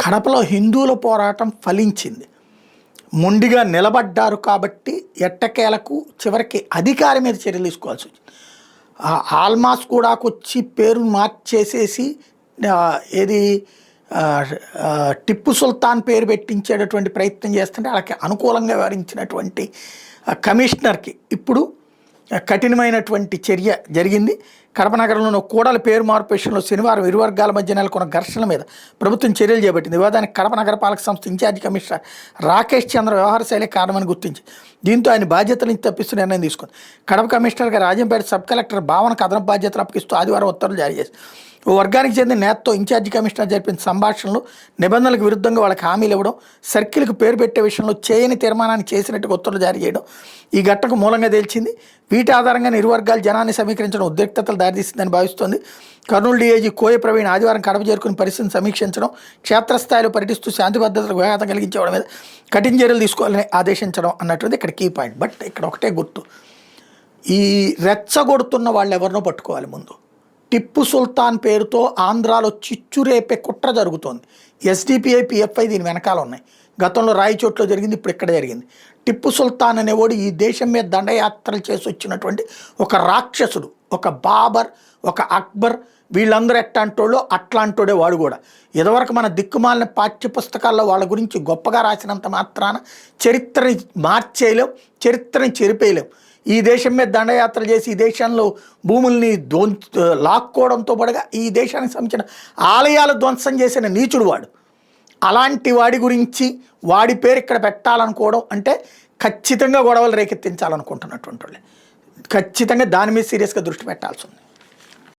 కడపలో హిందువుల పోరాటం ఫలించింది. మొండిగా నిలబడ్డారు కాబట్టి ఎట్టకేలకు చివరికి అధికారి మీద చర్యలు తీసుకోవాల్సి వచ్చింది. ఆల్మాస్ కూడాకొచ్చి పేరు మార్చేసేసి ఏది టిప్పు సుల్తాన్ పేరు పెట్టించేటటువంటి ప్రయత్నం చేస్తుంటే వాళ్ళకి అనుకూలంగా వ్యవహరించినటువంటి కమిషనర్కి ఇప్పుడు కఠినమైనటువంటి చర్య జరిగింది. కడప నగరంలోని కూడల పేరు మార్పు విషయంలో శనివారం ఇరు వర్గాల మధ్య నెలకొన్న ఘర్షణ మీద ప్రభుత్వం చర్యలు చేపట్టింది. వివాదానికి కడప నగరపాలక సంస్థ ఇన్ఛార్జి కమిషనర్ రాకేష్ చంద్ర వ్యవహార శైలి కారణమని గుర్తించి దీంతో ఆయన బాధ్యతల నుంచి తప్పిస్తూ నిర్ణయం తీసుకుంది. కడప కమిషనర్గా రాజంపేట సబ్ కలెక్టర్ భావనకు అదనపు బాధ్యతలు అప్పగిస్తూ ఆదివారం ఉత్తర్వులు జారీ చేసి ఓ వర్గానికి చెందిన నేతతో ఇన్ఛార్జి కమిషనర్ జరిపిన సంభాషణలు నిబంధనలకు విరుద్ధంగా వాళ్ళకి హామీలు ఇవ్వడం, సర్కిల్కి పేరు పెట్టే విషయంలో చేయని తీర్మానాన్ని చేసినట్టుగా ఉత్తర్వులు జారీ చేయడం ఈ ఘటనకు మూలంగా తేల్చింది. వీటి ఆధారంగా ఇరు వర్గాలు జనాన్ని సమీకరించడం ఉద్రిక్తతలు దారితీస్తుందని భావిస్తోంది. కర్నూలు డీఐజీ కోయ ప్రవీణ్ ఆదివారం కడప చేరుకుని పరిస్థితిని సమీక్షించడం, క్షేత్రస్థాయిలో పర్యటిస్తూ శాంతి భద్రతలకు వ్యాఘాతం కలిగించడం మీద కఠిన చర్యలు తీసుకోవాలని ఆదేశించడం అన్నటువంటిది ఇక్కడ కీ పాయింట్. బట్ ఇక్కడ ఒకటే గుర్తు, ఈ రెచ్చగొడుతున్న వాళ్ళు ఎవరినో పట్టుకోవాలి. ముందు టిప్పు సుల్తాన్ పేరుతో ఆంధ్రాలో చిచ్చురేపే కుట్ర జరుగుతోంది. ఎస్డిపిఐ పిఎఫ్ఐ దీని వెనకాల ఉన్నాయి. గతంలో రాయచోట్లో జరిగింది, ఇప్పుడు ఇక్కడ జరిగింది. టిప్పు సుల్తాన్ అనేవాడు ఈ దేశం మీద దండయాత్రలు చేసి వచ్చినటువంటి ఒక రాక్షసుడు, ఒక బాబర్, ఒక అక్బర్, వీళ్ళందరూ ఎట్లాంటోళ్ళు అట్లాంటోడే వాడు కూడా. ఇదివరకు మన దిక్కుమాలిన పాఠ్య పుస్తకాల్లో వాళ్ళ గురించి గొప్పగా రాసినంత మాత్రాన చరిత్రని మార్చేయలేం, చరిత్రని చెరిపేయలేం. ఈ దేశం మీద దండయాత్రలు చేసి ఈ దేశంలో భూముల్ని లాక్కోవడంతో పాటుగా ఈ దేశానికి సంబంధించిన ఆలయాలు ధ్వంసం చేసిన నీచుడు వాడు. అలాంటి వాడి గురించి వాడి పేరు ఇక్కడ పెట్టాలనుకోవడం అంటే ఖచ్చితంగా గొడవలు రేకెత్తించాలనుకుంటున్నటువంటి వాళ్ళే. ఖచ్చితంగా దాని మీద సీరియస్గా దృష్టి పెట్టాల్సి ఉంది.